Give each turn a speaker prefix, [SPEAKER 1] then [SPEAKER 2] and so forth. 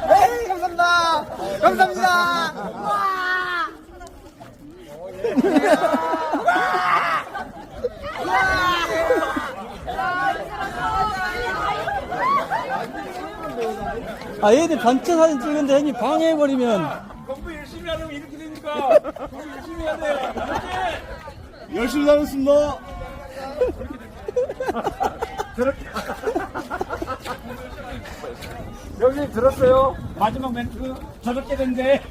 [SPEAKER 1] 에이, 감사합니다. 감사합니다. 와.
[SPEAKER 2] 아, 얘들 단체 사진 찍는데 형님 방해해버리면.
[SPEAKER 3] 공부 열심히 하려면 이렇게 되니까 공부 열심히 해야 돼.
[SPEAKER 4] 열심히 하겠습니다.
[SPEAKER 3] 여기 들었어요? 마지막 멘트 저렇게 된대.